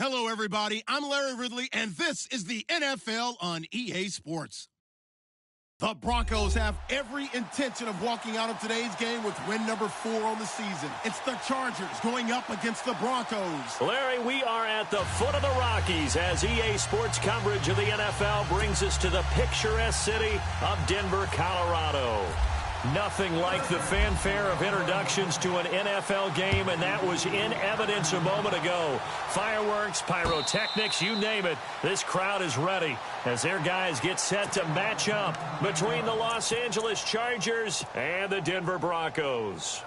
Hello, everybody. I'm Larry Ridley, and this is the NFL on EA Sports. The Broncos have every intention of walking out of today's game with win number 4 on the season. It's the Chargers going up against the Broncos. Larry, we are at the foot of the Rockies as EA Sports coverage of the NFL brings us to the picturesque city of Denver, Colorado. Nothing like the fanfare of introductions to an NFL game, and that was in evidence a moment ago. Fireworks, pyrotechnics, you name it. This crowd is ready as their guys get set to match up between the Los Angeles Chargers and the Denver Broncos.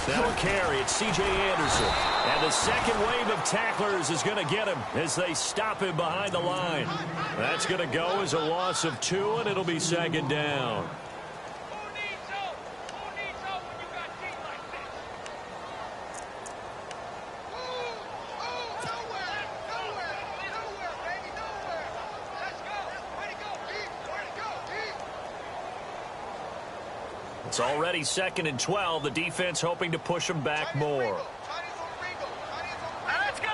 That'll carry. It's C.J. Anderson. And the second wave of tacklers is going to get him as they stop him behind the line. That's going to go as a loss of 2, and it'll be second down. It's already 2nd and 12. The defense hoping to push them back more. Let's go.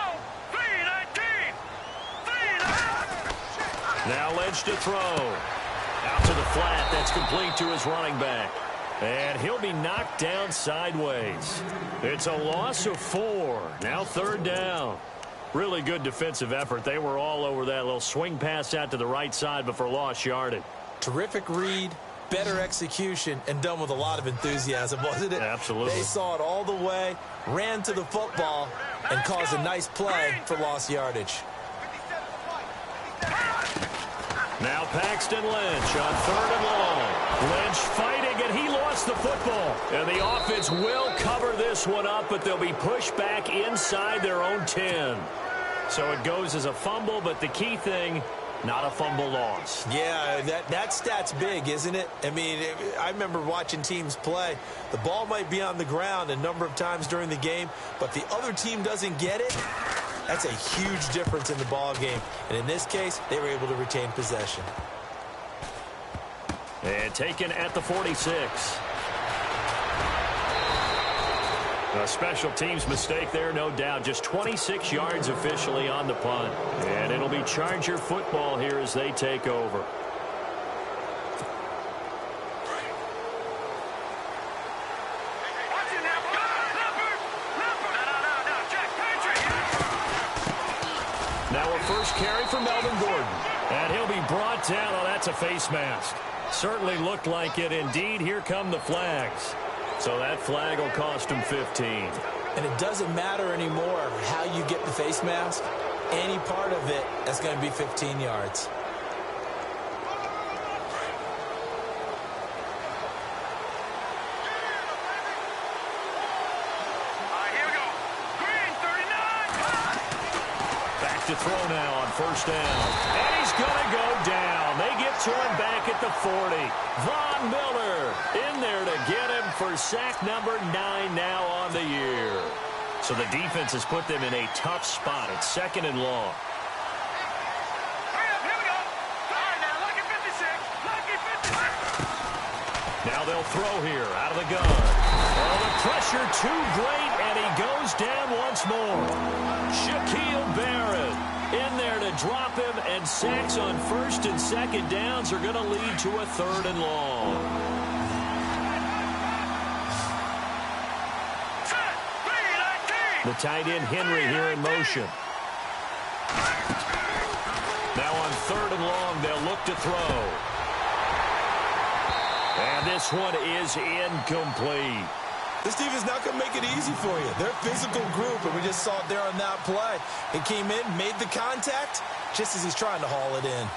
3-19. Now Lynch to throw. Out to the flat. That's complete to his running back. And he'll be knocked down sideways. It's a loss of 4. Now 3rd down. Really good defensive effort. They were all over that little swing pass out to the right side before lost yardage. Terrific read. Better execution, and done with a lot of enthusiasm, wasn't it? Absolutely. They saw it all the way, ran to the football, and caused a nice play for lost yardage. Now Paxton Lynch on 3rd and long. Lynch fighting, and he lost the football. And the offense will cover this one up, but they'll be pushed back inside their own 10. So it goes as a fumble, but the key thing, not a fumble loss. Yeah, that stat's big, isn't it? I mean, I remember watching teams play. The ball might be on the ground a number of times during the game, but the other team doesn't get it. That's a huge difference in the ball game. And in this case, they were able to retain possession. And taken at the 46. A special teams mistake there, no doubt. Just 26 yards officially on the punt. And it'll be Charger football here as they take over. Now a first carry for Melvin Gordon. And he'll be brought down. Oh, that's a face mask. Certainly looked like it. Indeed, here come the flags. So that flag will cost him 15. And it doesn't matter anymore how you get the face mask. Any part of it, that's going to be 15 yards. Here we go. Green, 39. Back to throw now on 1st down. And he's going to go down. They get to him back at the 40. Von Miller in there to get him for sack number 9 now on the year. So the defense has put them in a tough spot. It's 2nd and long. Hurry up, here we go. All right, now, lucky 56. Lucky 56. Now they'll throw here out of the gun. Oh, the pressure too great, and he goes down once more. Shaquille Barrett in there to drop him, and sacks on 1st and 2nd downs are going to lead to a 3rd and long. The tight end Henry here in motion. Now on 3rd and long, they'll look to throw. And this one is incomplete. This defense not going to make it easy for you. They're a physical group, and we just saw it there on that play. He came in, made the contact, just as he's trying to haul it in.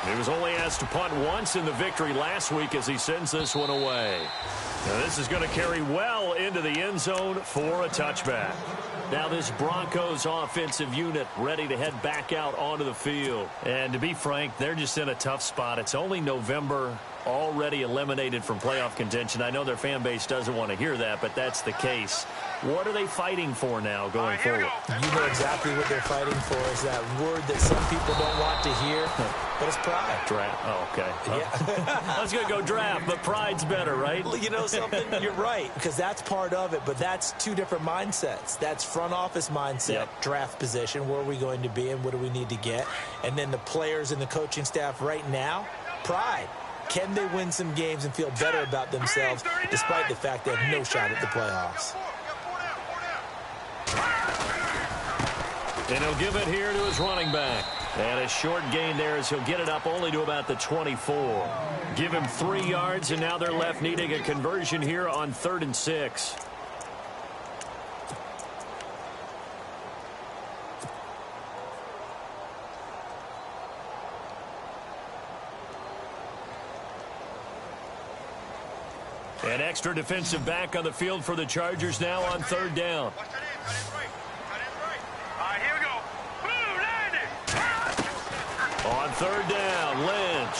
He was only asked to punt once in the victory last week as he sends this one away. Now this is going to carry well into the end zone for a touchback. Now this Broncos offensive unit ready to head back out onto the field. And to be frank, they're just in a tough spot. It's only November, already eliminated from playoff contention. I know their fan base doesn't want to hear that, but that's the case. What are they fighting for now going forward? You know exactly what they're fighting for is that word that some people don't want to hear, but it's pride. Draft. Oh, okay. Yeah. I was going to go draft, but pride's better, right? You know something? You're right, because that's part of it, but that's two different mindsets. That's front office mindset, draft position, where are we going to be and what do we need to get? And then the players and the coaching staff right now, pride. Can they win some games and feel better about themselves despite the fact they have no shot at the playoffs? And he'll give it here to his running back. And a short gain there as he'll get it up only to about the 24. Give him 3 yards, and now they're left needing a conversion here on 3rd and 6. An extra defensive back on the field for the Chargers now on 3rd down. On 3rd down, Lynch.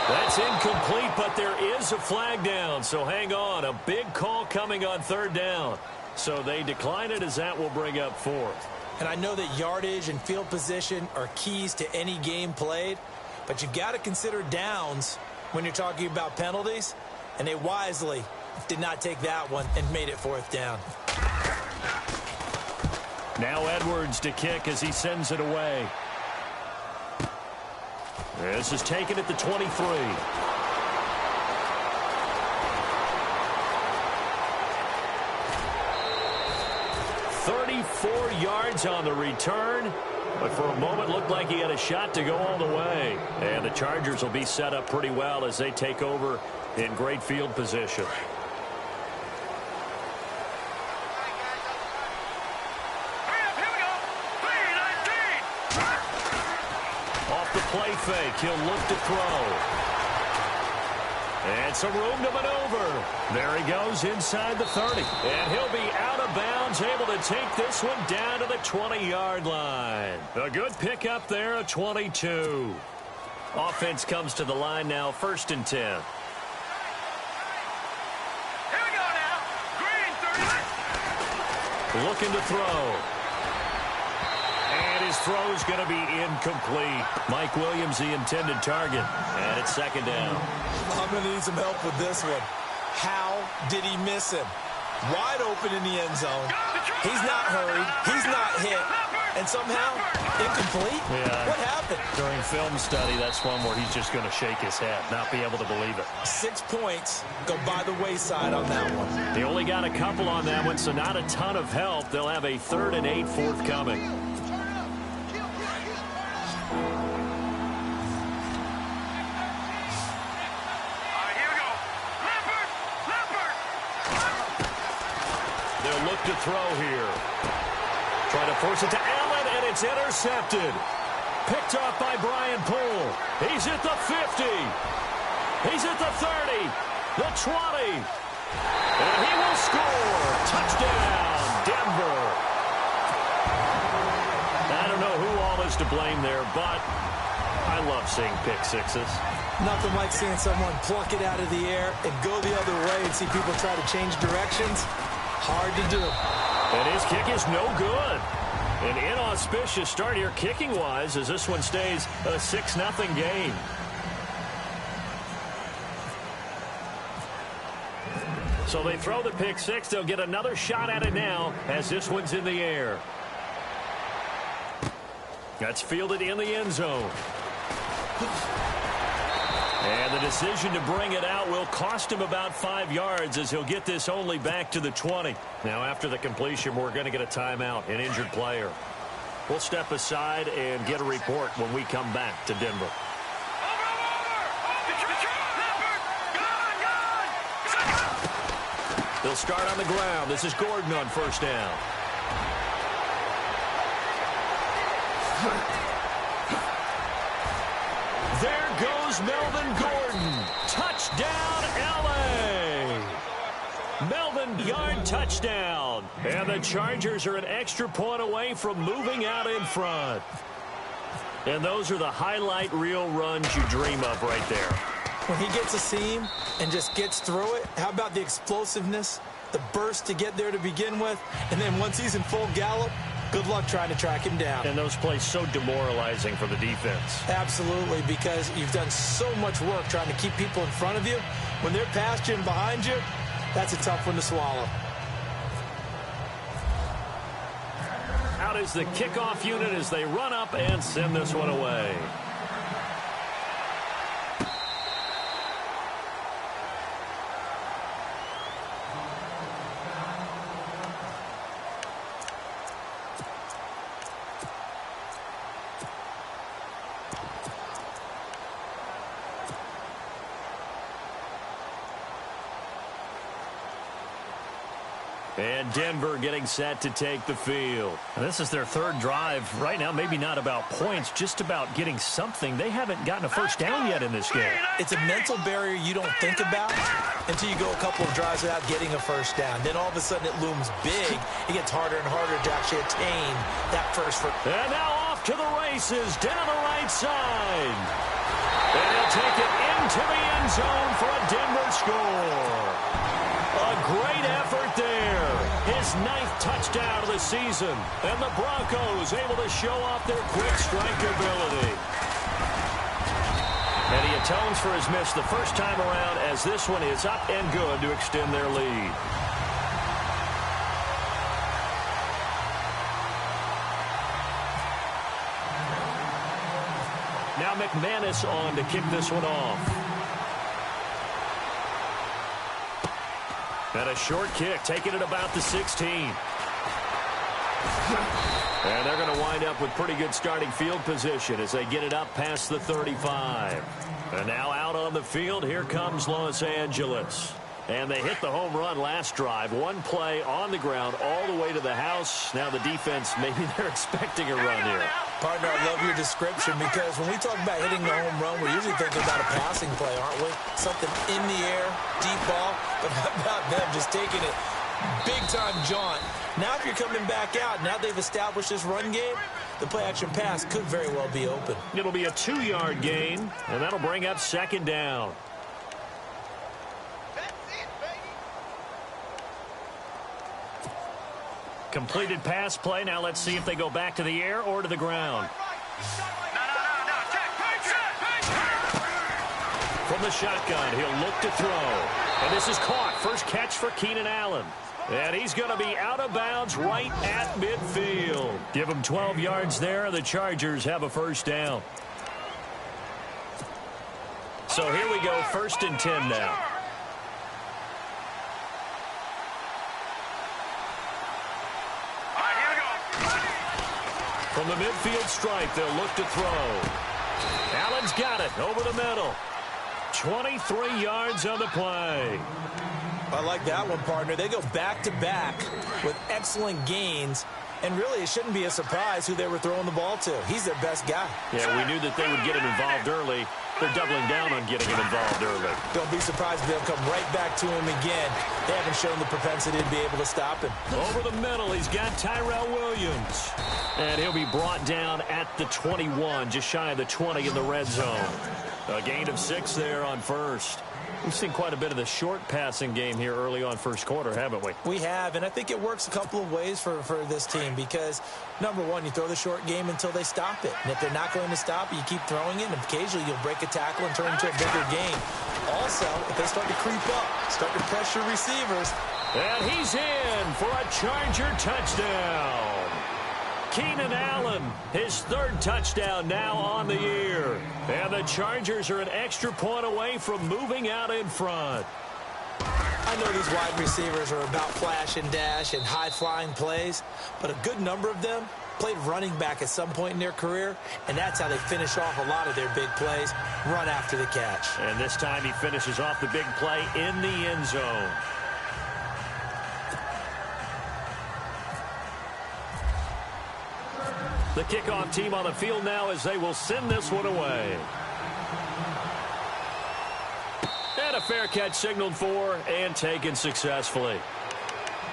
That's incomplete, but there is a flag down, so hang on. A big call coming on 3rd down. So they decline it as that will bring up 4th. And I know that yardage and field position are keys to any game played, but you've got to consider downs when you're talking about penalties, and they wisely did not take that one and made it 4th down. Now Edwards to kick as he sends it away. This is taken at the 23. 34 yards on the return, but for a moment looked like he had a shot to go all the way. And the Chargers will be set up pretty well as they take over in great field position. Play fake. He'll look to throw. And some room to maneuver. There he goes inside the 30. And he'll be out of bounds, able to take this one down to the 20-yard line. A good pickup there, a 22. Offense comes to the line now, 1st and 10. Here we go now. Green, 30. Looking to throw. And his throw is going to be incomplete. Mike Williams, the intended target. And it's 2nd down. I'm going to need some help with this one. How did he miss him? Wide open in the end zone. He's not hurried. He's not hit. And somehow, incomplete? Yeah. What happened? During film study, that's one where he's just going to shake his head, not be able to believe it. 6 points go by the wayside on that one. They only got a couple on that one, so not a ton of help. They'll have a 3rd and 8 forthcoming. To throw here. Trying to force it to Allen, and it's intercepted. Picked off by Brian Poole. He's at the 50. He's at the 30. The 20. And he will score. Touchdown, Denver. I don't know who all is to blame there, but I love seeing pick sixes. Nothing like seeing someone pluck it out of the air and go the other way and see people try to change directions. Hard to do. And his kick is no good. An inauspicious start here kicking-wise as this one stays a 6-0 game. So they throw the pick six. They'll get another shot at it now as this one's in the air. That's fielded in the end zone. And the decision to bring it out will cost him about 5 yards as he'll get this only back to the 20. Now, after the completion, we're going to get a timeout, an injured player. We'll step aside and get a report when we come back to Denver. They'll start on the ground. This is Gordon on 1st down. There goes Melvin Gordon. Touchdown, L.A. Melvin yard touchdown. And the Chargers are an extra point away from moving out in front. And those are the highlight reel runs you dream of right there. When he gets a seam and just gets through it, how about the explosiveness the burst to get there to begin with, and then once he's in full gallop, good luck trying to track him down. And those plays so demoralizing for the defense. Absolutely, because you've done so much work trying to keep people in front of you. When they're past you and behind you, that's a tough one to swallow. Out is the kickoff unit as they run up and send this one away. And Denver getting set to take the field. And this is their third drive. Right now, maybe not about points, just about getting something. They haven't gotten a first down yet in this game. It's a mental barrier you don't think about until you go a couple of drives without getting a first down. Then all of a sudden it looms big. It gets harder and harder to actually attain that first. And now off to the races down the right side. And he'll take it into the end zone for a Denver score. A great effort there. His 9th touchdown of the season. And the Broncos able to show off their quick strike ability. And he atones for his miss the first time around as this one is up and good to extend their lead. Now McManus on to kick this one off. And a short kick, taking it about the 16. And they're going to wind up with pretty good starting field position as they get it up past the 35. And now out on the field, here comes Los Angeles. And they hit the home run last drive. One play on the ground all the way to the house. Now the defense, maybe they're expecting a run here. Partner, I love your description because when we talk about hitting the home run, we're usually thinking about a passing play, aren't we? Something in the air, deep ball. But how about them just taking it big-time jaunt? Now if you're coming back out, now they've established this run game, the play-action pass could very well be open. It'll be a 2-yard gain, and that'll bring up second down. Completed pass play. Now let's see if they go back to the air or to the ground. From the shotgun, he'll look to throw. And this is caught. First catch for Keenan Allen. And he's going to be out of bounds right at midfield. Give him 12 yards there. The Chargers have a first down. So here we go, 1st and 10 now. From the midfield stripe, they'll look to throw. Allen's got it over the middle. 23 yards on the play. I like that one, partner. They go back-to-back with excellent gains. And really, it shouldn't be a surprise who they were throwing the ball to. He's their best guy. Yeah, we knew that they would get him involved early. They're doubling down on getting him involved early. Don't be surprised if they'll come right back to him again. They haven't shown the propensity to be able to stop him. Over the middle, he's got Tyrell Williams. And he'll be brought down at the 21, just shy of the 20 in the red zone. A gain of 6 there on first. We've seen quite a bit of the short passing game here early on first quarter, haven't we? We have, and I think it works a couple of ways for this team because, number one, you throw the short game until they stop it. And if they're not going to stop it, you keep throwing it, and occasionally you'll break a tackle and turn into a bigger game. Also, if they start to creep up, start to pressure receivers. And he's in for a Charger touchdown. Keenan Allen, his 3rd touchdown now on the year. And the Chargers are an extra point away from moving out in front. I know these wide receivers are about flash and dash and high-flying plays, but a good number of them played running back at some point in their career, and that's how they finish off a lot of their big plays, run after the catch. And this time he finishes off the big play in the end zone. The kickoff team on the field now as they will send this one away. And a fair catch signaled for and taken successfully.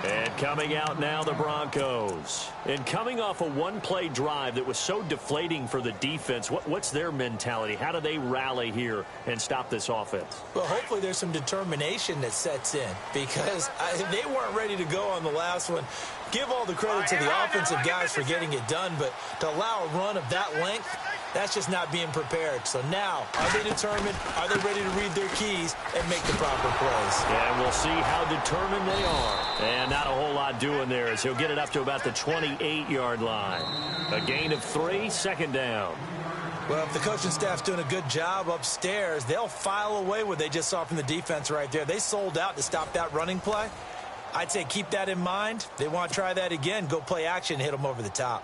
And coming out now, the Broncos. And coming off a one-play drive that was so deflating for the defense, what's their mentality? How do they rally here and stop this offense? Well, hopefully there's some determination that sets in because they weren't ready to go on the last one. Give all the credit to the offensive guys for getting it done, but to allow a run of that length, that's just not being prepared. So now, are they determined? Are they ready to read their keys and make the proper plays? And we'll see how determined they are. And not a whole lot doing there as he'll get it up to about the 28-yard line. A gain of 3, second down. Well, if the coaching staff's doing a good job upstairs, they'll file away what they just saw from the defense right there. They sold out to stop that running play. I'd say keep that in mind. They want to try that again. Go play action, hit them over the top.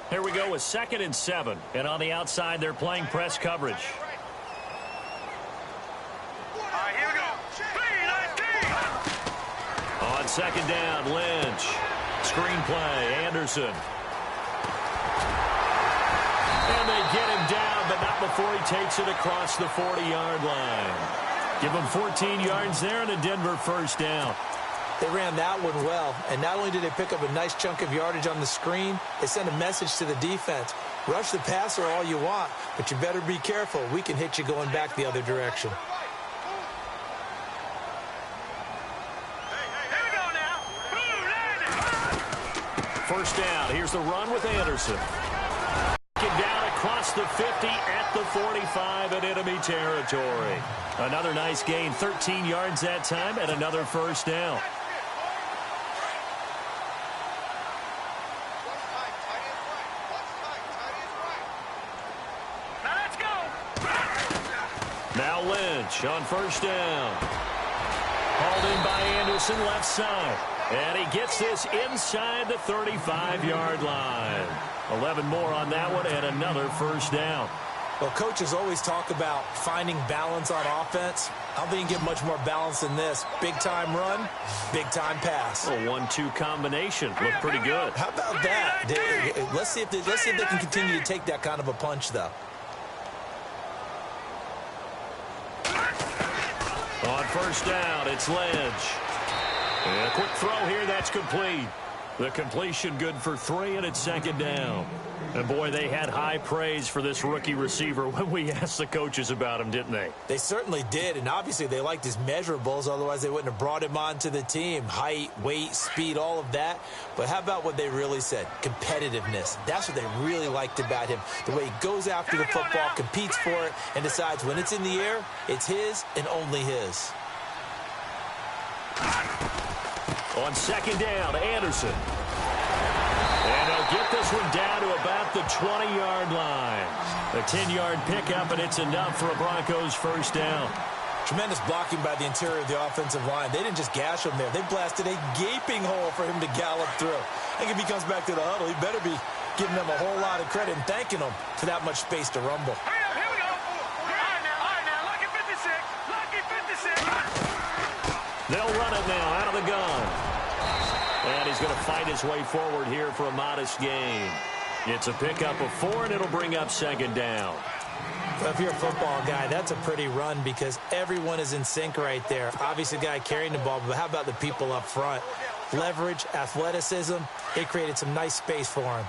Here we go with 2nd and 7. And on the outside, they're playing press coverage. All right, here we go. On 2nd down, Lynch. Screenplay, Anderson. And they get him down, but not before he takes it across the 40-yard line. Give him 14 yards there and a Denver first down. They ran that one well, and not only did they pick up a nice chunk of yardage on the screen, they sent a message to the defense. Rush the passer all you want, but you better be careful. We can hit you going back the other direction. First down. Here's the run with Anderson. Down across the 50 at the 45 in enemy territory. Another nice gain, 13 yards that time, and another first down. Now let's go. Now Lynch on first down. Hauled in by Anderson, left side. And he gets this inside the 35-yard line. 11 more on that one and another first down. Well, coaches always talk about finding balance on offense. I don't think you can get much more balance than this. Big-time run, big-time pass. A 1-2 combination. Looked pretty good. How about that? Let's see if they can continue to take that kind of a punch, though. On first down, it's Lynch. And a quick throw here, that's complete. The completion good for 3, and it's second down. And, boy, they had high praise for this rookie receiver when we asked the coaches about him, didn't they? They certainly did, and obviously they liked his measurables. Otherwise, they wouldn't have brought him onto the team. Height, weight, speed, all of that. But how about what they really said? Competitiveness. That's what they really liked about him. The way he goes after the football, competes for it, and decides when it's in the air, it's his and only his. On second down, Anderson. And he'll get this one down to about the 20-yard line. A 10-yard pickup, and it's enough for a Broncos first down. Tremendous blocking by the interior of the offensive line. They didn't just gash him there. They blasted a gaping hole for him to gallop through. I think if he comes back to the huddle, he better be giving them a whole lot of credit and thanking them for that much space to rumble. Here we go. All right now, lucky 56. Lucky 56. They'll run it now out of the gun. And he's going to fight his way forward here for a modest gain. It's a pickup of 4, and it'll bring up second down. Well, if you're a football guy, that's a pretty run because everyone is in sync right there. Obviously, the guy carrying the ball, but how about the people up front? Leverage, athleticism, they created some nice space for him.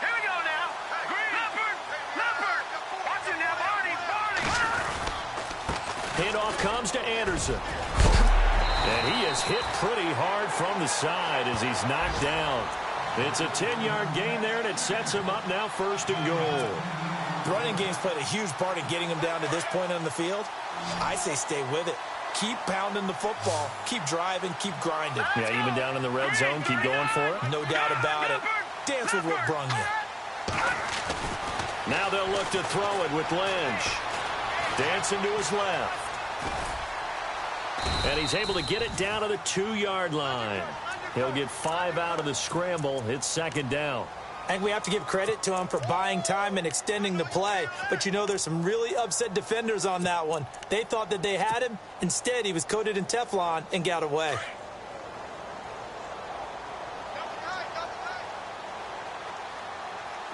Here we go now. Leopard. Watch him now, Barney. Handoff comes to Anderson. And he is hit pretty hard from the side as he's knocked down. It's a 10-yard gain there, and it sets him up now first and goal. The running game's played a huge part in getting him down to this point on the field. I say stay with it. Keep pounding the football. Keep driving. Keep grinding. Yeah, even down in the red zone, keep going for it. No doubt about it. Dance with what brung you. Now they'll look to throw it with Lynch. Dancing to his left. And he's able to get it down to the 2-yard line. He'll get 5 out of the scramble. It's second down. I think we have to give credit to him for buying time and extending the play. But, you know, there's some really upset defenders on that one. They thought that they had him. Instead, he was coated in Teflon and got away.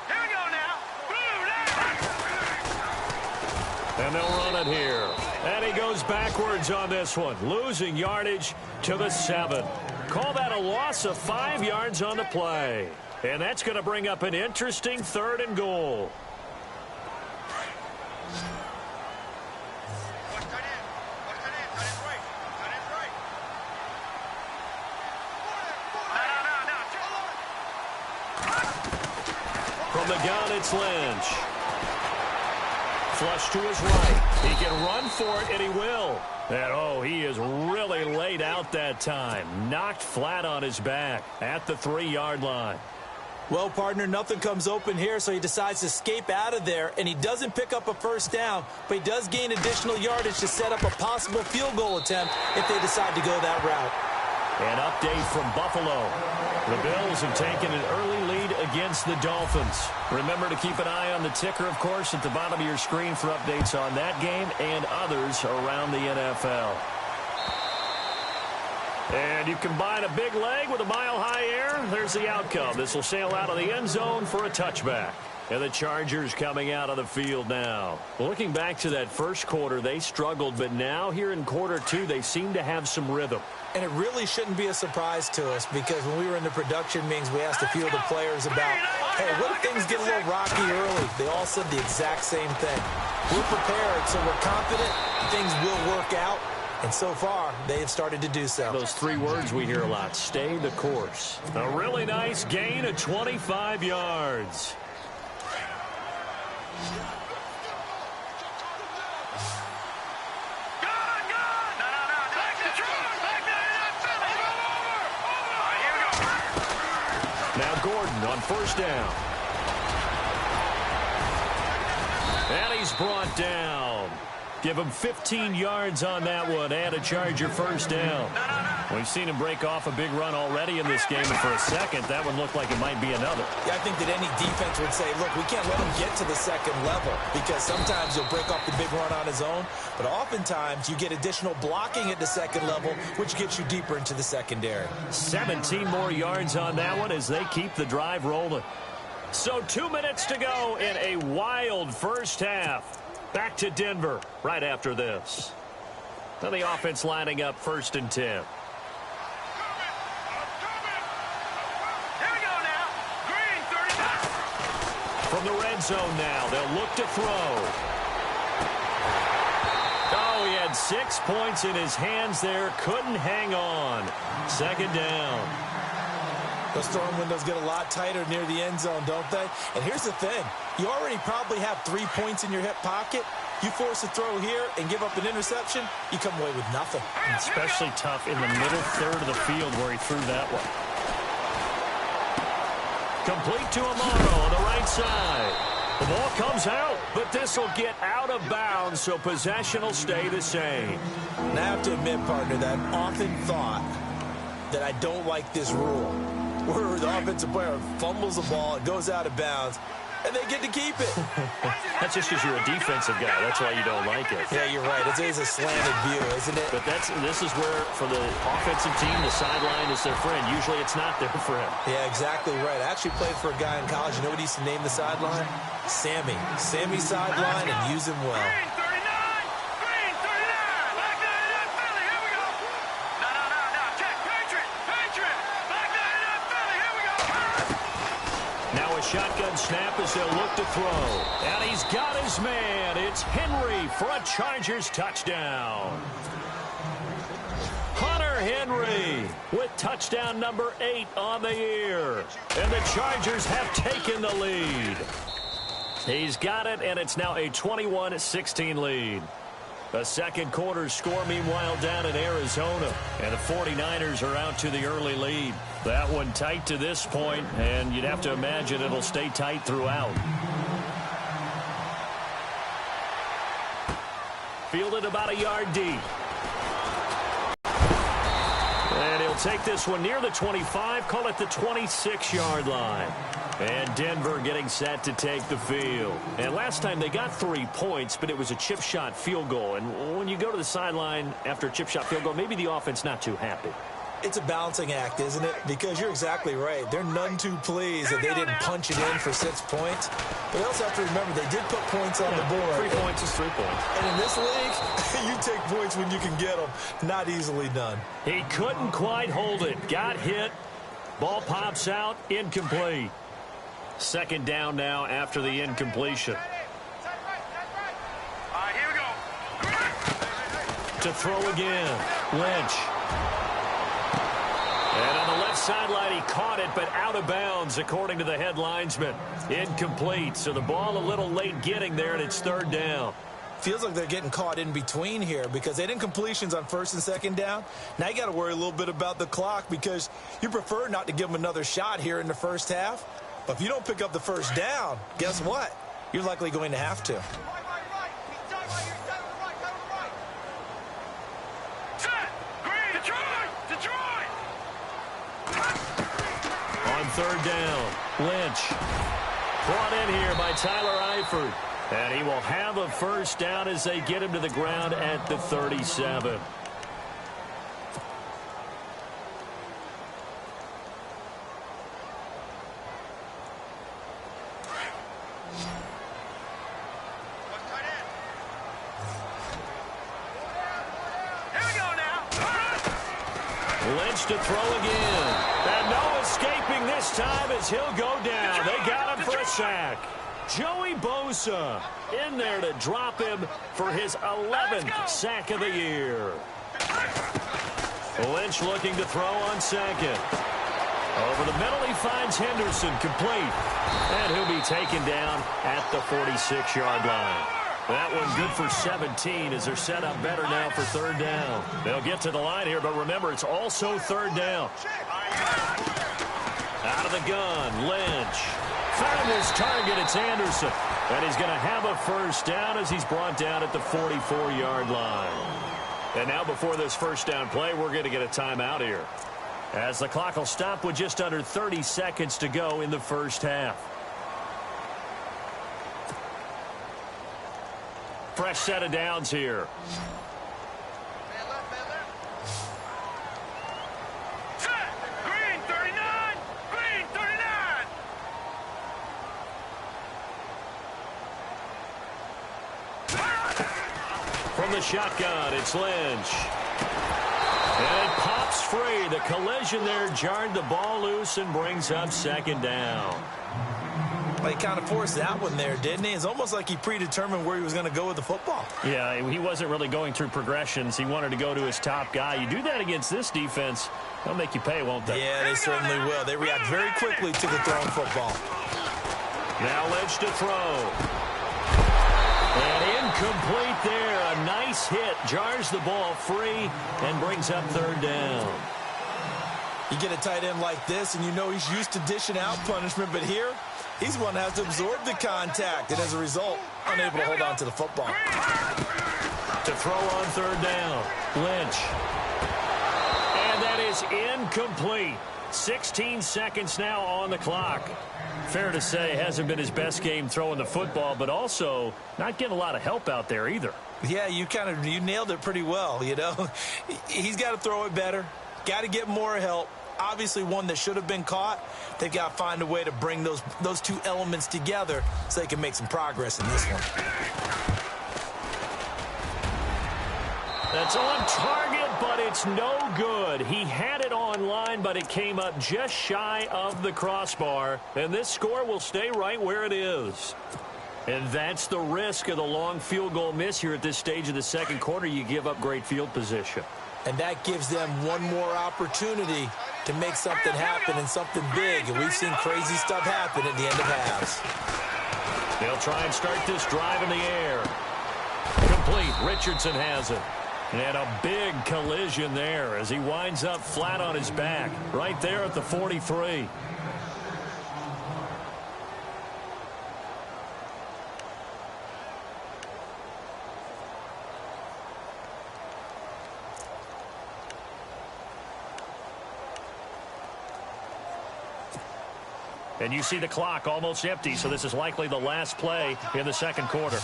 Here we go now. And they'll run it here. And he goes backwards on this one, losing yardage to the 7. Call that a loss of 5 yards on the play. And that's going to bring up an interesting 3rd and goal. From the gun, it's Lynch. Flush to his right. He can run for it, and he will. And, oh, he is really laid out that time. Knocked flat on his back at the 3-yard line. Well, partner, nothing comes open here, so he decides to escape out of there, and he doesn't pick up a first down, but he does gain additional yardage to set up a possible field goal attempt if they decide to go that route. An update from Buffalo. The Bills have taken an early lead against the Dolphins. Remember to keep an eye on the ticker, of course, at the bottom of your screen for updates on that game and others around the NFL. And you combine a big leg with a mile-high air, there's the outcome. This will sail out of the end zone for a touchback. And the Chargers coming out of the field now. Looking back to that first quarter, they struggled, but now here in quarter 2, they seem to have some rhythm. And it really shouldn't be a surprise to us because when we were in the production meetings, we asked a few of the players about, hey, what if things get a little rocky early? They all said the exact same thing. We're prepared, so we're confident things will work out. And so far, they have started to do so. Those 3 words we hear a lot, stay the course. A really nice gain of 25 yards. Now Gordon on first down. And he's brought down. Give him 15 yards on that one and a Charger first down. We've seen him break off a big run already in this game, and for a second, that one looked like it might be another. Yeah, I think that any defense would say, look, we can't let him get to the second level because sometimes he'll break off the big run on his own, but oftentimes you get additional blocking at the second level, which gets you deeper into the secondary. 17 more yards on that one as they keep the drive rolling. So 2 minutes to go in a wild first half. Back to Denver right after this. Now the offense lining up 1st and 10. Here we go now. Green, 39. From the red zone now, they'll look to throw. Oh, he had 6 points in his hands there. Couldn't hang on. 2nd down. Those throwing windows get a lot tighter near the end zone, don't they? And here's the thing. You already probably have 3 points in your hip pocket. You force a throw here and give up an interception, you come away with nothing. Especially tough in the middle third of the field where he threw that one. Complete to Amaro on the right side. The ball comes out, but this will get out of bounds, so possession will stay the same. And I have to admit, partner, that I've often thought that I don't like this rule, where the offensive player fumbles the ball, it goes out of bounds, and they get to keep it. That's just because you're a defensive guy. That's why you don't like it. Yeah, you're right. It is a slanted view, isn't it? But this is where, for the offensive team, the sideline is their friend. Usually it's not their friend. Yeah, exactly right. I actually played for a guy in college. You know what he used to name the sideline? Sammy. Sammy sideline, and use him well. Green, 39. Back 99, Philly. Here we go. No. Check. Patriot. Back 99, Philly. Here we go. Now a shotgun snap as they'll look to throw. And he's got his man. It's Henry for a Chargers touchdown. Hunter Henry with touchdown number 8 on the year. And the Chargers have taken the lead. He's got it, and it's now a 21-16 lead. A second quarter score, meanwhile, down in Arizona. And the 49ers are out to the early lead. That one tight to this point, and you'd have to imagine it'll stay tight throughout. Fielded about a yard deep. And he'll take this one near the 25, call it the 26-yard line. And Denver getting set to take the field. And last time they got 3 points, but it was a chip shot field goal. And when you go to the sideline after a chip shot field goal, maybe the offense not too happy. It's a balancing act, isn't it? Because you're exactly right. They're none too pleased that they didn't punch it in for 6 points. But they also have to remember they did put points on the board. 3 points is 3 points. And in this league, you take points when you can get them. Not easily done. He couldn't quite hold it. Got hit. Ball pops out. Incomplete. Second down now after the incompletion. All right, here we go. To throw again. Lynch. And on the left sideline, he caught it, but out of bounds, according to the head linesman. Incomplete, so the ball a little late getting there, and it's third down. Feels like they're getting caught in between here because they didn't completions on first and second down. Now you got to worry a little bit about the clock because you prefer not to give them another shot here in the first half. But if you don't pick up the first down, guess what? You're likely going to have to. On third down, Lynch. Brought in here by Tyler Eifert. And he will have a first down as they get him to the ground at the 37. Lynch to throw again. And no escaping this time as he'll go down. They got him for a sack. Joey Bosa in there to drop him for his 11th sack of the year. Lynch looking to throw on second. Over the middle, he finds Henderson complete. And he'll be taken down at the 46-yard line. That one good for 17 as they're set up better now for third down. They'll get to the line here, but remember, it's also third down. Out of the gun, Lynch. Found his target, it's Anderson. And he's going to have a first down as he's brought down at the 44-yard line. And now before this first down play, we're going to get a timeout here, as the clock will stop with just under 30 seconds to go in the first half. Fresh set of downs here. Green 39! Green 39! From the shotgun, it's Lynch. And it pops free. The collision there jarred the ball loose and brings up second down. He kind of forced that one there, didn't he? It's almost like he predetermined where he was going to go with the football. Yeah, he wasn't really going through progressions. He wanted to go to his top guy. You do that against this defense, they'll make you pay, won't they? Yeah, they certainly will. They react very quickly to the thrown football. Now Lynch to throw. And incomplete there. A nice hit. Jars the ball free and brings up third down. You get a tight end like this, and you know he's used to dishing out punishment, but here, he's one that has to absorb the contact, and as a result, unable to hold on to the football. To throw on third down, Lynch. And that is incomplete. 16 seconds now on the clock. Fair to say, hasn't been his best game throwing the football, but also not getting a lot of help out there either. Yeah, you nailed it pretty well, you know. He's got to throw it better. Got to get more help. Obviously one that should have been caught. They've got to find a way to bring those two elements together so they can make some progress in this one. That's on target, but it's no good. He had it on line, but it came up just shy of the crossbar. And this score will stay right where it is. And that's the risk of the long field goal miss here at this stage of the second quarter. You give up great field position. And that gives them one more opportunity to make something happen and something big. And we've seen crazy stuff happen at the end of halves. They'll try and start this drive in the air. Complete. Richardson has it. And a big collision there as he winds up flat on his back right there at the 43. And you see the clock almost empty, so this is likely the last play in the second quarter.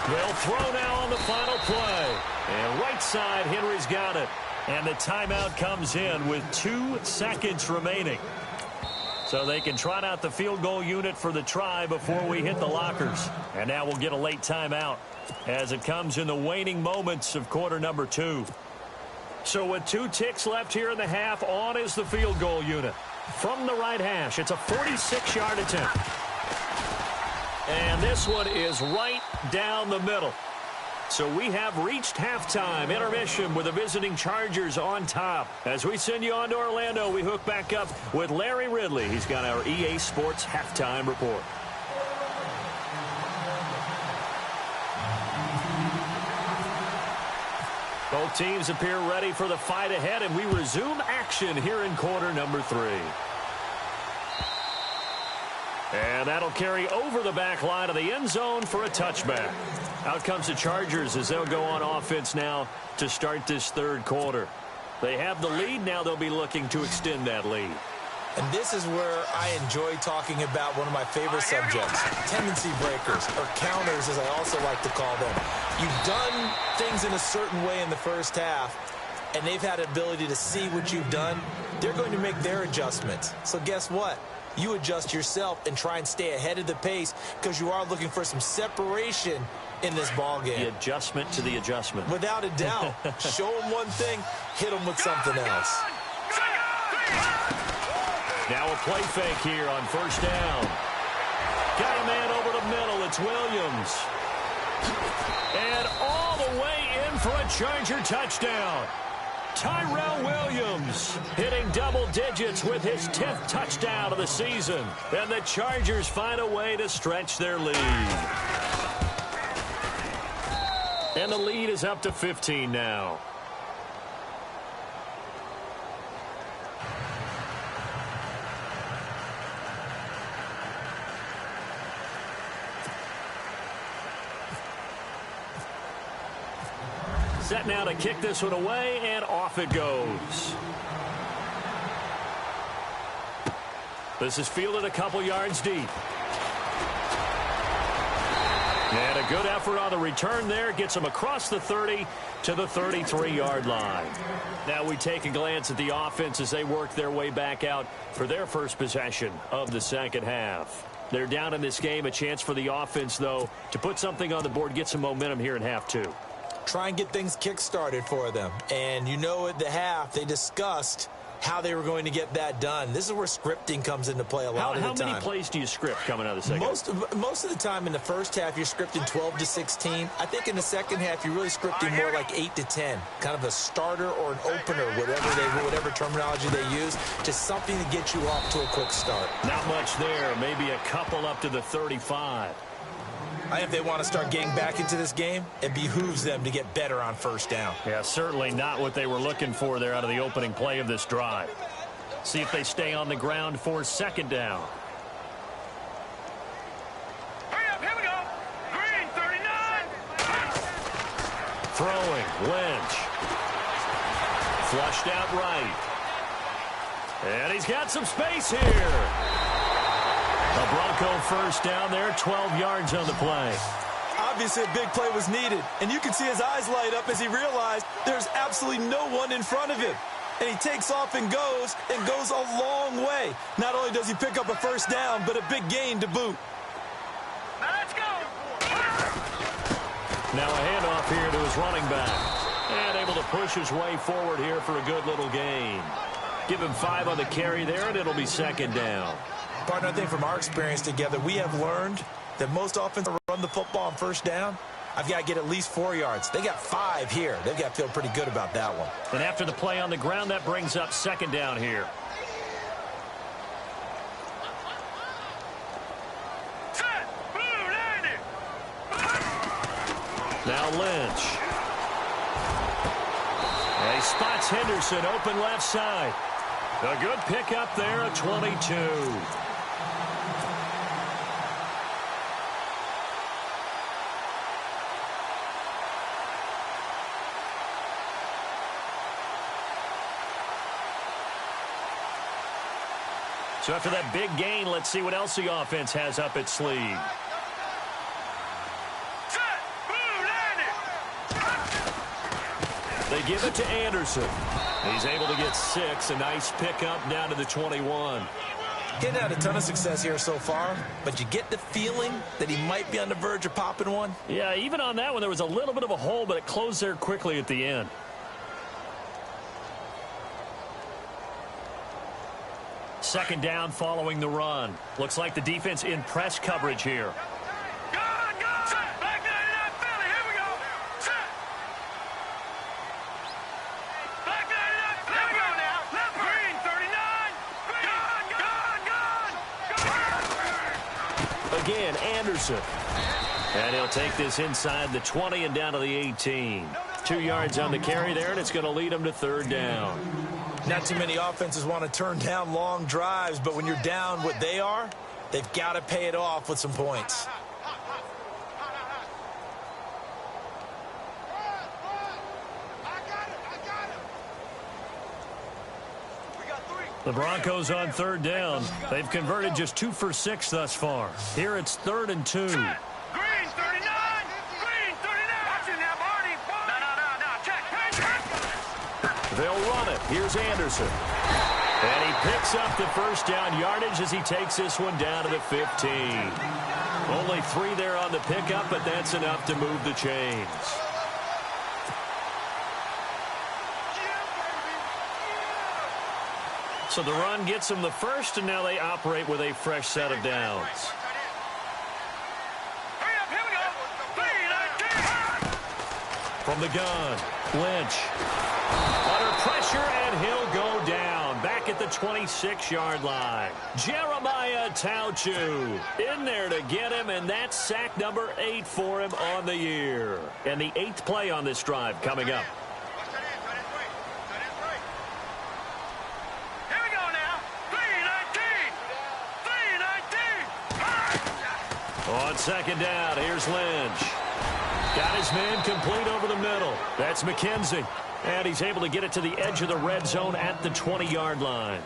The They'll throw now on the final play. And right side, Henry's got it. And the timeout comes in with 2 seconds remaining. So they can trot out the field goal unit for the try before we hit the lockers. And now we'll get a late timeout as it comes in the waning moments of quarter number 2. So with 2 ticks left here in the half, on is the field goal unit. From the right hash, it's a 46-yard attempt. And this one is right down the middle. So we have reached halftime intermission with the visiting Chargers on top. As we send you on to Orlando, we hook back up with Larry Ridley. He's got our EA Sports halftime report. Both teams appear ready for the fight ahead, and we resume action here in quarter number 3. And that'll carry over the back line of the end zone for a touchback. Out comes the Chargers as they'll go on offense now to start this third quarter. They have the lead. Now they'll be looking to extend that lead. And this is where I enjoy talking about one of my favorite subjects, tendency breakers, or counters as I also like to call them. You've done things in a certain way in the first half, and they've had the ability to see what you've done. They're going to make their adjustments. So guess what? You adjust yourself and try and stay ahead of the pace because you are looking for some separation in this ball game. The adjustment to the adjustment. Without a doubt. Show them one thing, hit them with something else. Now a play fake here on first down. Got a man over the middle. It's Williams. And all the way in for a Charger touchdown. Tyrell Williams hitting double digits with his 10th touchdown of the season. And the Chargers find a way to stretch their lead. And the lead is up to 15 now. Set now to kick this one away, and off it goes. This is fielded a couple yards deep. And a good effort on the return there. Gets him across the 30 to the 33-yard line. Now we take a glance at the offense as they work their way back out for their first possession of the second half. They're down in this game. A chance for the offense, though, to put something on the board, get some momentum here in half 2. Try and get things kick-started for them. And you know at the half, they discussed how they were going to get that done. This is where scripting comes into play a lot of the time. How many plays do you script coming out of the second? Most of the time in the first half, you're scripting 12 to 16. I think in the second half, you're really scripting more like 8 to 10. Kind of a starter or an opener, whatever terminology they use, just something to get you off to a quick start. Not much there. Maybe a couple up to the 35. I think if they want to start getting back into this game, it behooves them to get better on first down. Yeah, certainly not what they were looking for there out of the opening play of this drive. See if they stay on the ground for second down. Hurry up, here we go. Green, 39. Throwing, Lynch. Flushed out right. And he's got some space here. A Bronco first down there, 12 yards on the play. Obviously, a big play was needed, and you can see his eyes light up as he realized there's absolutely no one in front of him. And he takes off and goes a long way. Not only does he pick up a first down, but a big gain to boot. Now let's go. Now a handoff here to his running back. And able to push his way forward here for a good little gain. Give him 5 on the carry there, and it'll be second down. Partner, I think from our experience together, we have learned that most offenses run the football on first down. I've got to get at least 4 yards. They got 5 here. They've got to feel pretty good about that one. And after the play on the ground, that brings up second down here. Set. Blue, 90. Now Lynch. And he spots Henderson open left side. A good pickup there at 22. So after that big gain, let's see what else the offense has up its sleeve. Set. Blue, They give it to Anderson. He's able to get 6. A nice pickup down to the 21. Getting had a ton of success here so far, but you get the feeling that he might be on the verge of popping one. Yeah, even on that one, there was a little bit of a hole, but it closed there quickly at the end. Second down following the run. Looks like the defense in press coverage here. Again, Anderson. And he'll take this inside the 20 and down to the 18. 2 yards on the carry there, and it's going to lead him to third down. Not too many offenses want to turn down long drives, but when you're down what they are, they've got to pay it off with some points. The Broncos on third down. They've converted just 2 for 6 thus far. Here it's 3rd and 2. Green 39! Green 39! Watch it now, Barney! No, check. They'll run it. Here's Anderson. And he picks up the first down yardage as he takes this one down to the 15. Only 3 there on the pickup, but that's enough to move the chains. So the run gets them the first, and now they operate with a fresh set of downs. Hurry up, here we go. 3-19. From the gun, Lynch. Under pressure, and he'll go down. Back at the 26-yard line. Jeremiah Tauchu in there to get him, and that's sack number 8 for him on the year. And the 8th play on this drive coming up. On second down, here's Lynch. Got his man complete over the middle. That's McKenzie. And he's able to get it to the edge of the red zone at the 20-yard line.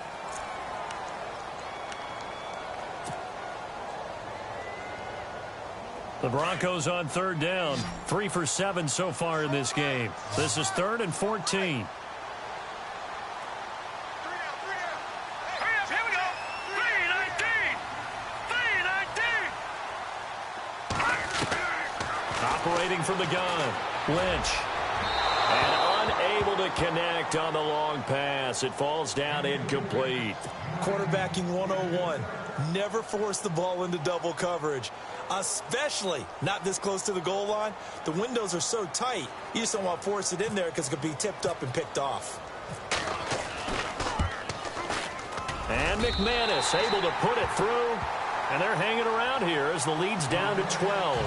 The Broncos on third down. 3 for 7 so far in this game. This is 3rd and 14. Operating from the gun, Lynch. And unable to connect on the long pass. It falls down incomplete. Quarterbacking 101. Never force the ball into double coverage, especially not this close to the goal line. The windows are so tight, you just don't want to force it in there because it could be tipped up and picked off. And McManus able to put it through. And they're hanging around here as the lead's down to 12.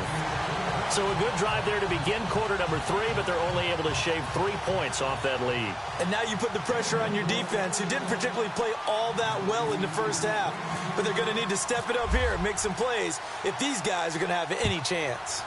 So a good drive there to begin quarter number 3, but they're only able to shave 3 points off that lead. And now you put the pressure on your defense, who didn't particularly play all that well in the first half. But they're going to need to step it up here and make some plays if these guys are going to have any chance.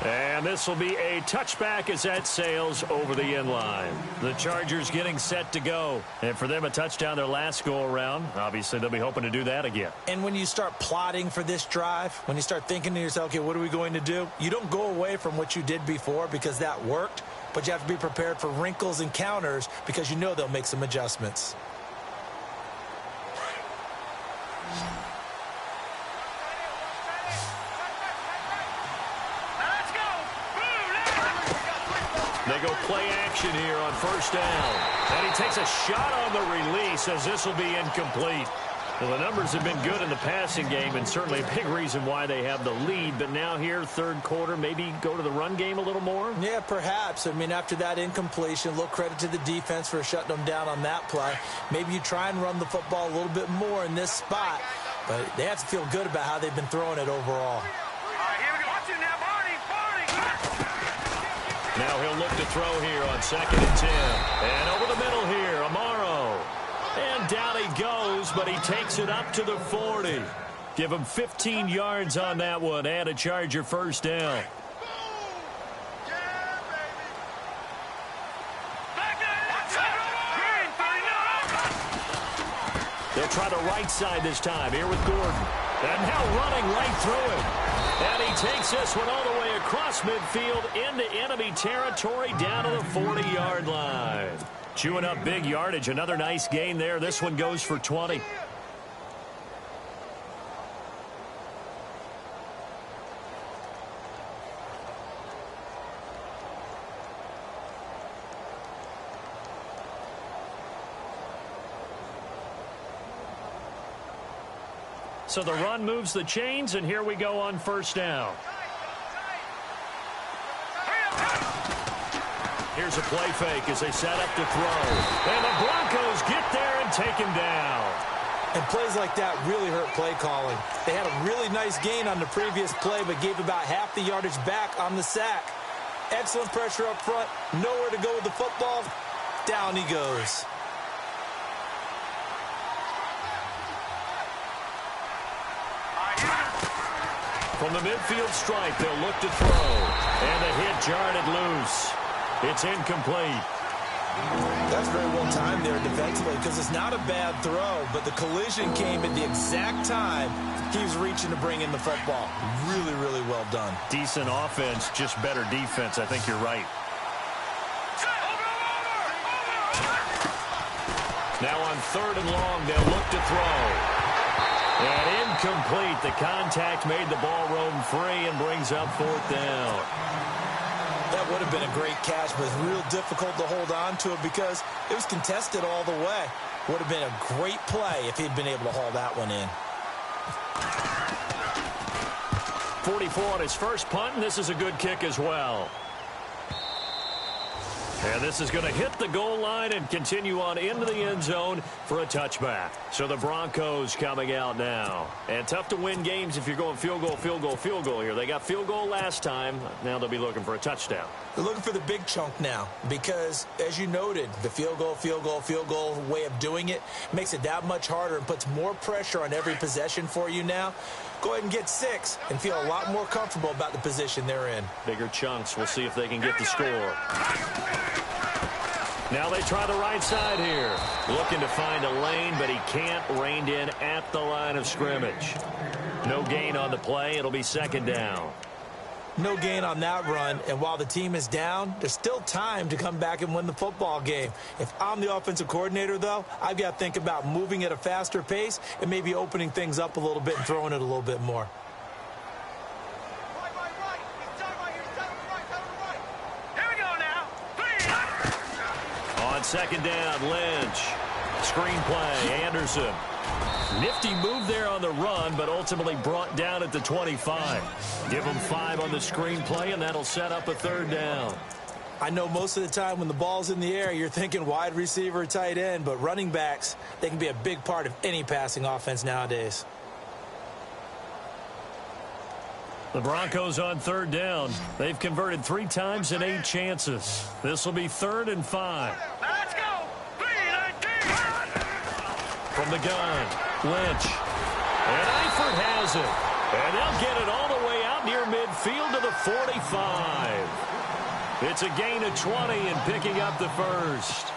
And this will be a touchback as that sails over the end line. The Chargers getting set to go. And for them, a touchdown their last go-around. Obviously, they'll be hoping to do that again. And when you start plotting for this drive, when you start thinking to yourself, okay, what are we going to do? You don't go away from what you did before because that worked, but you have to be prepared for wrinkles and counters because you know they'll make some adjustments. They go play action here on first down. And he takes a shot on the release as this will be incomplete. Well, the numbers have been good in the passing game and certainly a big reason why they have the lead. But now here, third quarter, maybe go to the run game a little more? Yeah, perhaps. I mean, after that incompletion, a little credit to the defense for shutting them down on that play. Maybe you try and run the football a little bit more in this spot. But they have to feel good about how they've been throwing it overall. Now he'll look to throw here on 2nd and 10. And over the middle here, Amaro. And down he goes, but he takes it up to the 40. Give him 15 yards on that one and a Charger first down. They'll try the right side this time here with Gordon. And now running right through him. And he takes this one all the way across across midfield into enemy territory down to the 40-yard line. Chewing up big yardage. Another nice gain there. This one goes for 20. So the run moves the chains, and here we go on first down. Here's a play fake as they set up to throw. And the Broncos get there and take him down. And plays like that really hurt play calling. They had a really nice gain on the previous play, but gave about half the yardage back on the sack. Excellent pressure up front. Nowhere to go with the football. Down he goes. From the midfield stripe, they'll look to throw. And the hit jarred it loose. It's incomplete. That's very well timed there defensively because it's not a bad throw, but the collision came at the exact time he was reaching to bring in the football. Really, really well done. Decent offense, just better defense. I think you're right. Now on 3rd and long, they'll look to throw. And incomplete. The contact made the ball roam free and brings up 4th down. That would have been a great catch, but it's real difficult to hold on to it because it was contested all the way. Would have been a great play if he'd been able to haul that one in. 44 on his first punt, and this is a good kick as well. And this is going to hit the goal line and continue on into the end zone for a touchback. So the Broncos coming out now. And tough to win games if you're going field goal, field goal, field goal here. They got field goal last time. Now they'll be looking for a touchdown. They're looking for the big chunk now because, as you noted, the field goal way of doing it makes it that much harder and puts more pressure on every possession for you now. Go ahead and get 6 and feel a lot more comfortable about the position they're in. Bigger chunks. We'll see if they can get the score. Now they try the right side here. Looking to find a lane, but he can't. Reined in at the line of scrimmage. No gain on the play. It'll be 2nd down. No gain on that run, and while the team is down, there's still time to come back and win the football game. If I'm the offensive coordinator, though, I've got to think about moving at a faster pace and maybe opening things up a little bit and throwing it a little bit more. Here we go now. On 2nd down, Lynch. Screen play, Anderson. Nifty move there on the run, but ultimately brought down at the 25. Give him 5 on the screen play, and that'll set up a 3rd down. I know most of the time when the ball's in the air, you're thinking wide receiver, tight end, but running backs, they can be a big part of any passing offense nowadays. The Broncos on 3rd down. They've converted 3 times in 8 chances. This will be 3rd and 5. Let's go. 3-19. From the gun, Lynch. And Eifert has it. And they'll get it all the way out near midfield to the 45. It's a gain of 20 and picking up the 1st.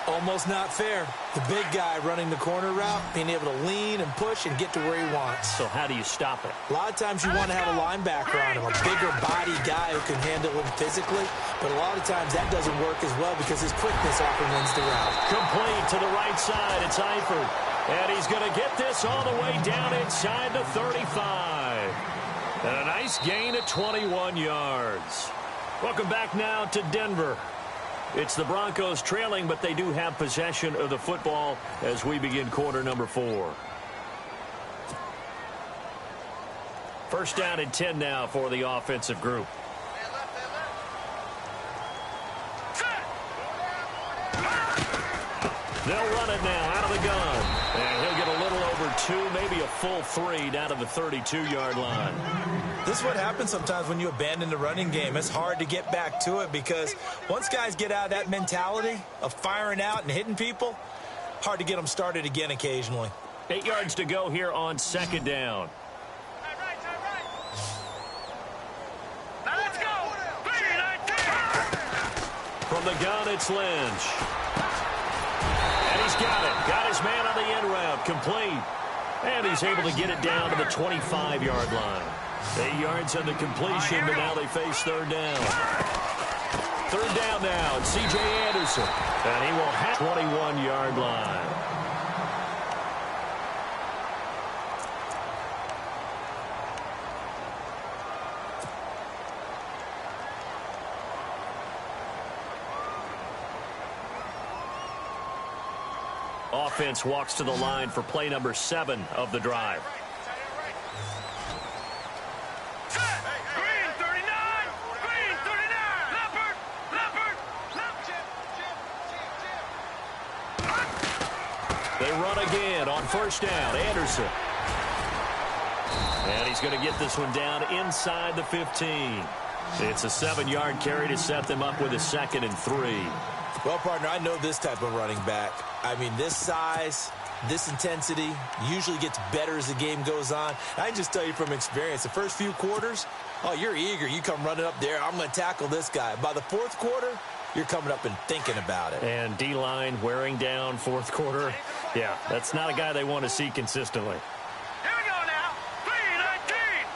Almost not fair. The big guy running the corner route, being able to lean and push and get to where he wants. So how do you stop it? A lot of times you want to have a linebacker on him, a bigger body guy who can handle him physically, but a lot of times that doesn't work as well because his quickness often wins the route. Complete to the right side. It's Eifert. And he's going to get this all the way down inside the 35. And a nice gain of 21 yards. Welcome back now to Denver. It's the Broncos trailing, but they do have possession of the football as we begin quarter number 4. 1st down and 10 now for the offensive group. They'll run it now out of the gun. And he'll get a little over 2, maybe a full 3 down to the 32-yard line. This is what happens sometimes when you abandon the running game. It's hard to get back to it because once guys get out of that mentality of firing out and hitting people, hard to get them started again occasionally. 8 yards to go here on 2nd down. Now let's go. 3-19. From the gun, it's Lynch. And he's got it. Got his man on the end route. Complete. And he's able to get it down to the 25-yard line. 8 yards on the completion, but now they face third down. Third down now, it's C.J. Anderson. And he will have 21-yard line. Offense walks to the line for play number 7 of the drive. Green 39! Green 39! Leopard! Leopard! They run again on first down. Anderson. And he's going to get this one down inside the 15. It's a 7-yard carry to set them up with a 2nd and 3. Well, partner, I know this type of running back. I mean, this size, this intensity usually gets better as the game goes on. I can just tell you from experience, the first few quarters, oh, you're eager. You come running up there, I'm going to tackle this guy. By the fourth quarter, you're coming up and thinking about it. And D-line wearing down fourth quarter. Yeah, that's not a guy they want to see consistently. Here we go now. 319!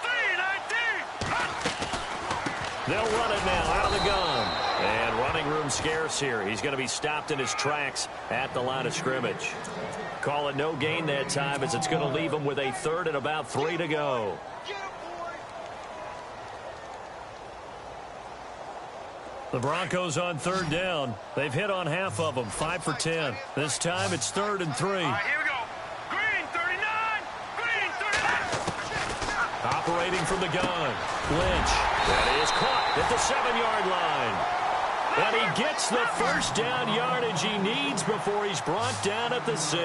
319! They'll run it now out of the gun. And running room scarce here. He's going to be stopped in his tracks at the line of scrimmage. Call it no gain that time as it's going to leave him with a 3rd and about 3 to go. The Broncos on 3rd down. They've hit on half of them, 5 for 10. This time it's 3rd and 3. All right, here we go. Green 39! Green 39! Operating from the gun. Lynch. That is caught at the 7-yard line. And he gets the first down yardage he needs before he's brought down at the 6.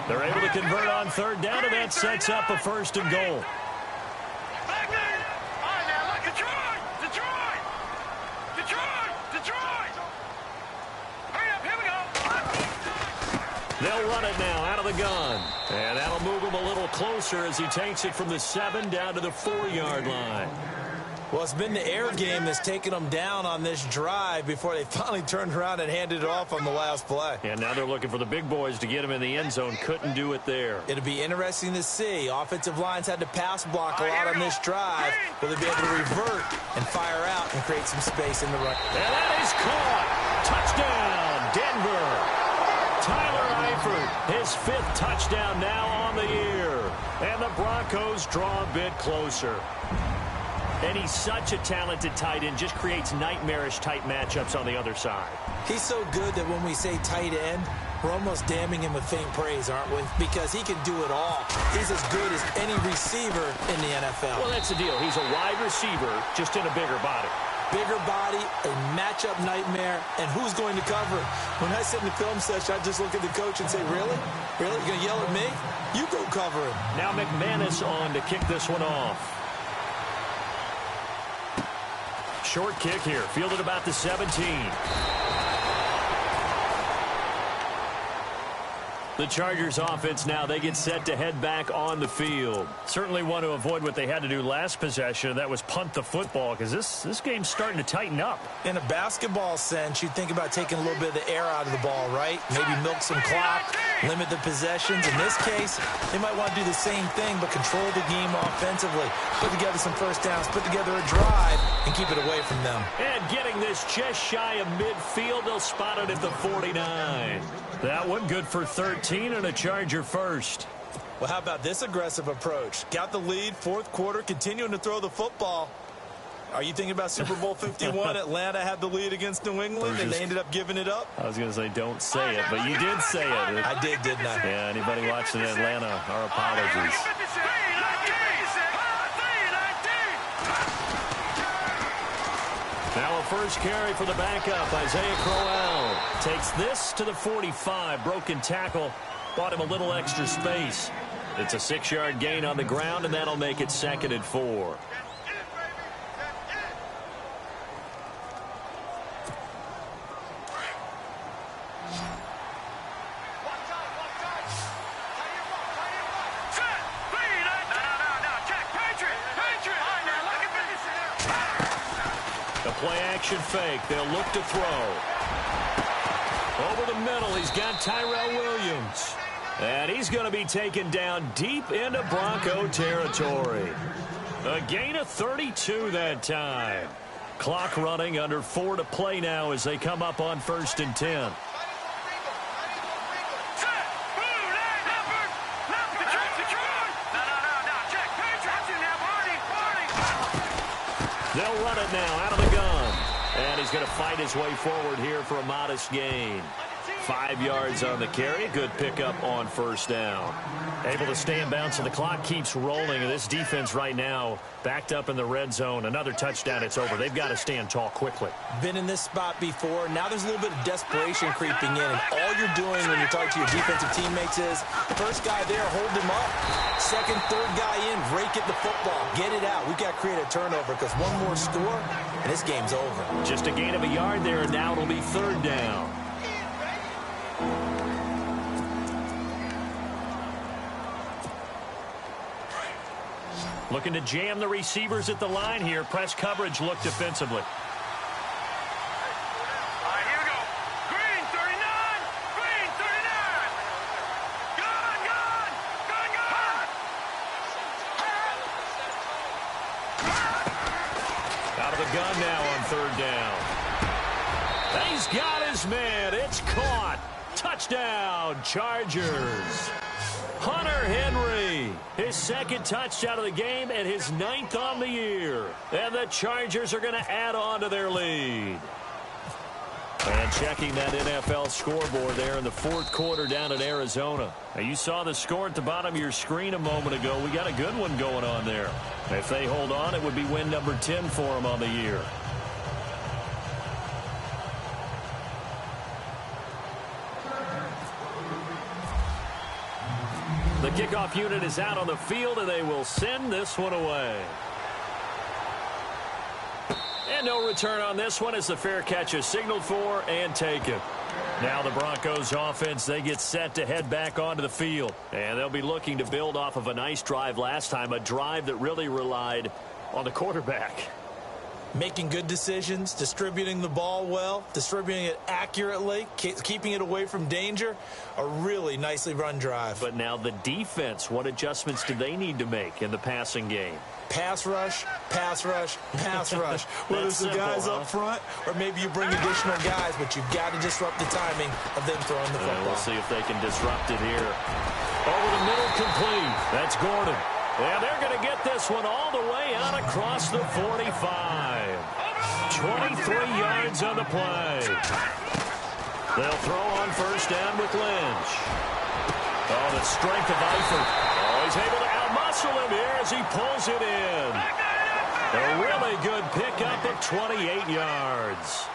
They're able to convert on 3rd down, and that sets up a 1st and goal. Back there! All right, now look, Detroit! Detroit! Detroit! Detroit! Hurry up, here we go! They'll run it now out of the gun. And that'll move him a little closer as he takes it from the 7 down to the 4-yard line. Well, it's been the air game that's taken them down on this drive before they finally turned around and handed it off on the last play. And now they're looking for the big boys to get him in the end zone. Couldn't do it there. It'll be interesting to see. Offensive lines had to pass block a lot on this drive. Will they be able to revert and fire out and create some space in the run? And that is caught. Touchdown, Denver. Tyler Eifert, his 5th touchdown now on the year. And the Broncos draw a bit closer. And he's such a talented tight end, just creates nightmarish-type matchups on the other side. He's so good that when we say tight end, we're almost damning him with faint praise, aren't we? Because he can do it all. He's as good as any receiver in the NFL. Well, that's the deal. He's a wide receiver, just in a bigger body. Bigger body, a matchup nightmare, and who's going to cover it? When I sit in the film session, I just look at the coach and say, really? Really? You're going to yell at me? You go cover him. Now McManus on to kick this one off. Short kick here, fielded about the 17. The Chargers offense now, they get set to head back on the field. Certainly want to avoid what they had to do last possession. That was punt the football, because this game's starting to tighten up. In a basketball sense, you think about taking a little bit of the air out of the ball, right? Maybe milk some clock, limit the possessions. In this case, they might want to do the same thing, but control the game offensively. Put together some first downs, put together a drive, and keep it away from them. And getting this just shy of midfield, they'll spot it at the 49. That one good for 13 and a Charger first. Well, how about this aggressive approach? Got the lead, 4th quarter, continuing to throw the football. Are you thinking about Super Bowl 51? Atlanta had the lead against New England, and they ended up giving it up? I was going to say don't say it, but you did say it. I did, didn't I? Yeah, anybody watching Atlanta, our apologies. Now a first carry for the backup, Isaiah Crowell. Takes this to the 45. Broken tackle. Bought him a little extra space. It's a 6-yard gain on the ground, and that'll make it 2nd and 4. Play-action fake. They'll look to throw. Over the middle, he's got Tyrell Williams. And he's going to be taken down deep into Bronco territory. A gain of 32 that time. Clock running, under 4 to play now as they come up on 1st and 10. They'll run it now out of the gun. And he's going to fight his way forward here for a modest gain. 5 yards on the carry. Good pickup on 1st down. Able to stay in bounds, and the clock keeps rolling. And this defense right now backed up in the red zone. Another touchdown, it's over. They've got to stand tall quickly. Been in this spot before. Now there's a little bit of desperation creeping in. And all you're doing when you're talking to your defensive teammates is, first guy there, hold him up. Second, third guy in, rake at the football. Get it out. We've got to create a turnover because one more score, and this game's over. Just a gain of a yard there, and now it'll be 3rd down. Looking to jam the receivers at the line here. Press coverage look defensively. All right, here we go. Green, 39. Green, 39. Gun, gun. Gun, gun. Out of the gun now on 3rd down. He's got his man. It's caught. Touchdown, Chargers. Hunter Henry, his 2nd touchdown of the game and his 9th on the year. And the Chargers are going to add on to their lead. And checking that NFL scoreboard there in the 4th quarter down in Arizona. Now, you saw the score at the bottom of your screen a moment ago. We got a good one going on there. If they hold on, it would be win number 10 for them on the year. The kickoff unit is out on the field, and they will send this one away. And no return on this one as the fair catch is signaled for and taken. Now the Broncos offense, they get set to head back onto the field. And they'll be looking to build off of a nice drive last time, a drive that really relied on the quarterback. Making good decisions, distributing the ball well, distributing it accurately, keeping it away from danger. A really nicely run drive. But now the defense, what adjustments do they need to make in the passing game? Pass rush, pass rush, pass rush. Whether it's the guys up front or maybe you bring additional guys, but you've got to disrupt the timing of them throwing the football. We'll see if they can disrupt it here. Over the middle, complete. That's Gordon. And they're going to get this one all the way out across the 45. 23 yards on the play. They'll throw on 1st down with Lynch. Oh, the strength of Eifert. Oh, he's able to outmuscle him here as he pulls it in. A really good pickup of 28 yards.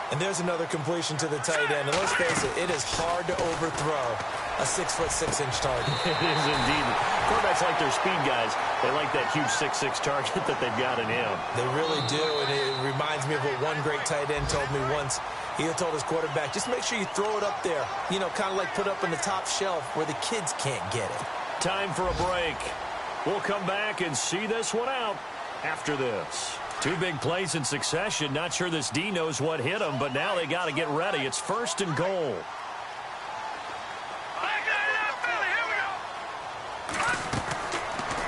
And there's another completion to the tight end. And let's face it, it is hard to overthrow a 6'6" target. It is indeed. Quarterbacks like their speed guys. They like that huge 6'6" target that they've got in him. They really do, and it reminds me of what one great tight end told me once. He told his quarterback, just make sure you throw it up there. You know, kind of like put up on the top shelf where the kids can't get it. Time for a break. We'll come back and see this one out after this. 2 big plays in succession. Not sure this D knows what hit him, but now they got to get ready. It's 1st and goal.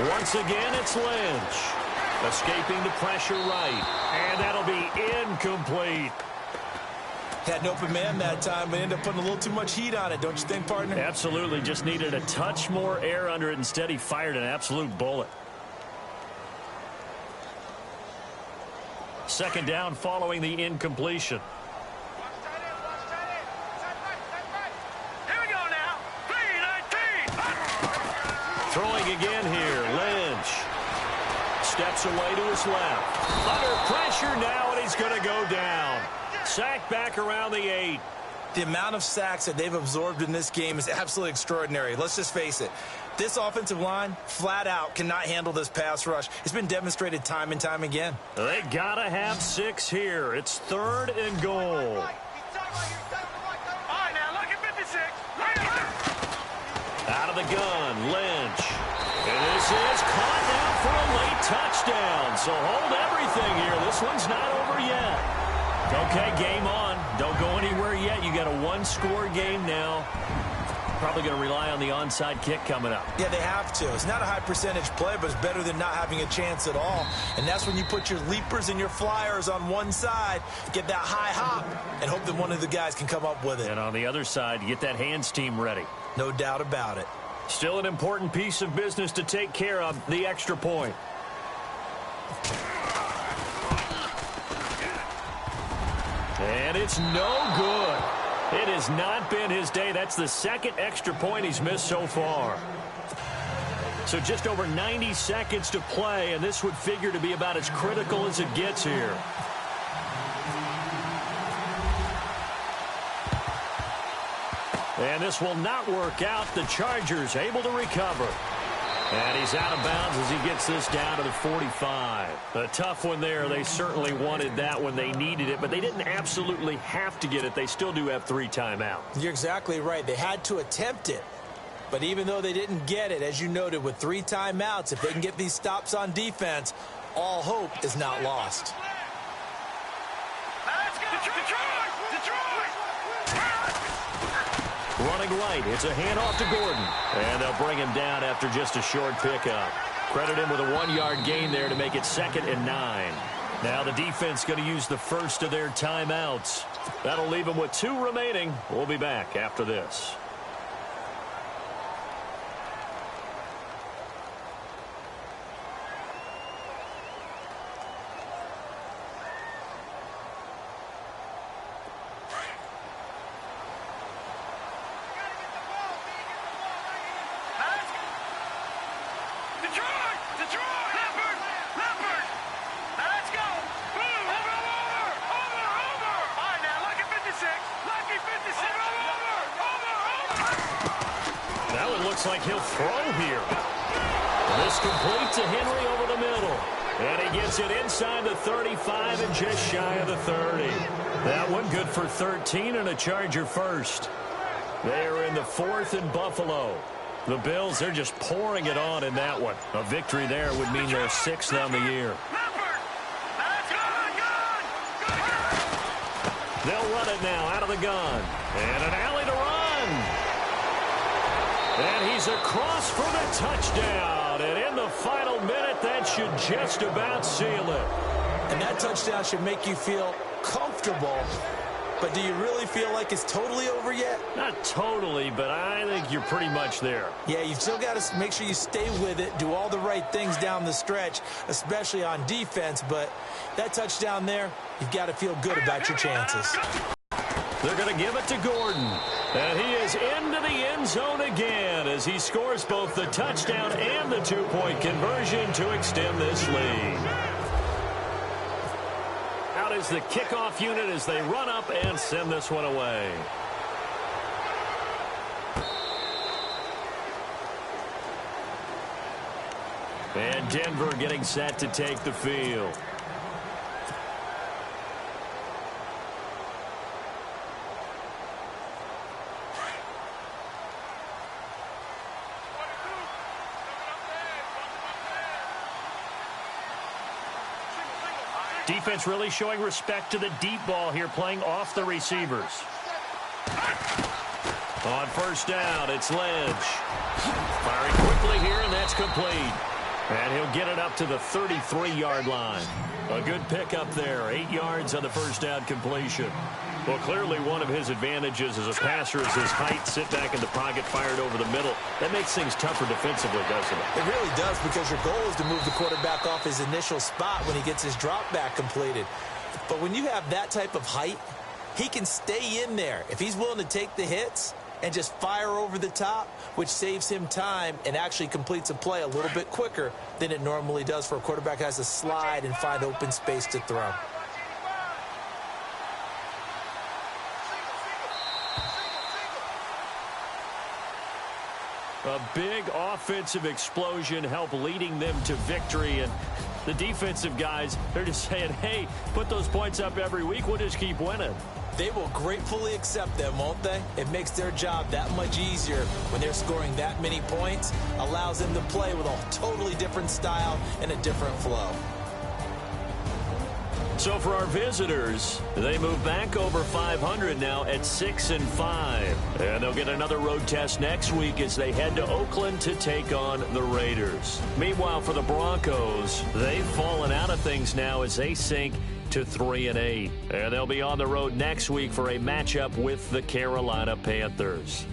Once again, it's Lynch. Escaping the pressure right. And that'll be incomplete. Had an open man that time, but ended up putting a little too much heat on it, don't you think, partner? Absolutely. Just needed a touch more air under it. Instead, he fired an absolute bullet. 2nd down following the incompletion. Here we go now. 3-19. Throwing again here, Lynch. Steps away to his left. Under pressure now, and he's going to go down. Sacked back around the 8. The amount of sacks that they've absorbed in this game is absolutely extraordinary. Let's just face it. This offensive line, flat out, cannot handle this pass rush. It's been demonstrated time and time again. They got to have 6 here. It's 3rd and goal. All right, now look at 56. Out of the gun, Lynch. And this is caught now for a late touchdown. So hold everything here. This one's not over yet. Okay, game on. Don't go anywhere yet. You got a 1-score game now. Probably going to rely on the onside kick coming up. Yeah, they have to. It's not a high percentage play, but it's better than not having a chance at all. And that's when you put your leapers and your flyers on one side, get that high hop, and hope that one of the guys can come up with it. And on the other side, get that hands team ready. No doubt about it. Still an important piece of business to take care of, the extra point. And it's no good. It has not been his day. That's the second extra point he's missed so far. So just over 90 seconds to play, and this would figure to be about as critical as it gets here. And this will not work out. The Chargers able to recover. And he's out of bounds as he gets this down to the 45. A tough one there. They certainly wanted that when they needed it, but they didn't absolutely have to get it. They still do have 3 timeouts. You're exactly right. They had to attempt it. But even though they didn't get it, as you noted, with 3 timeouts, if they can get these stops on defense, all hope is not lost. Let's go! Detroit! Running right, it's a handoff to Gordon. And they'll bring him down after just a short pickup. Credit him with a 1-yard gain there to make it 2nd and 9. Now the defense going to use the first of their timeouts. That'll leave them with 2 remaining. We'll be back after this. Looks like he'll throw here. This complete to Henry over the middle. And he gets it inside the 35 and just shy of the 30. That one good for 13 and a Charger first. They are in the 4th and Buffalo. The Bills, they're just pouring it on in that one. A victory there would mean they're 6th on the year. They'll run it now out of the gun. And an alley to run. And he's across for the touchdown. And in the final minute, that should just about seal it. And that touchdown should make you feel comfortable. But do you really feel like it's totally over yet? Not totally, but I think you're pretty much there. Yeah, you've still got to make sure you stay with it, do all the right things down the stretch, especially on defense. But that touchdown there, you've got to feel good about your chances. They're going to give it to Gordon. And he is into the end zone again as he scores both the touchdown and the 2-point conversion to extend this lead. Out is the kickoff unit as they run up and send this one away. And Denver getting set to take the field. Defense really showing respect to the deep ball here, playing off the receivers. On first down, it's Ledge. Firing quickly here, and that's complete. And he'll get it up to the 33-yard line. A good pickup there, 8 yards on the first down completion. Well, clearly one of his advantages as a passer is his height, sit back in the pocket, fired over the middle. That makes things tougher defensively, doesn't it? It really does, because your goal is to move the quarterback off his initial spot when he gets his drop back completed. But when you have that type of height, he can stay in there. If he's willing to take the hits and just fire over the top, which saves him time and actually completes a play a little bit quicker than it normally does for a quarterback who has to slide and find open space to throw. A big offensive explosion helped leading them to victory. And the defensive guys, they're just saying, hey, put those points up every week. We'll just keep winning. They will gratefully accept them, won't they? It makes their job that much easier when they're scoring that many points. Allows them to play with a totally different style and a different flow. So for our visitors, they move back over 500 now at 6-5. And they'll get another road test next week as they head to Oakland to take on the Raiders. Meanwhile, for the Broncos, they've fallen out of things now as they sink to 3-8. And they'll be on the road next week for a matchup with the Carolina Panthers.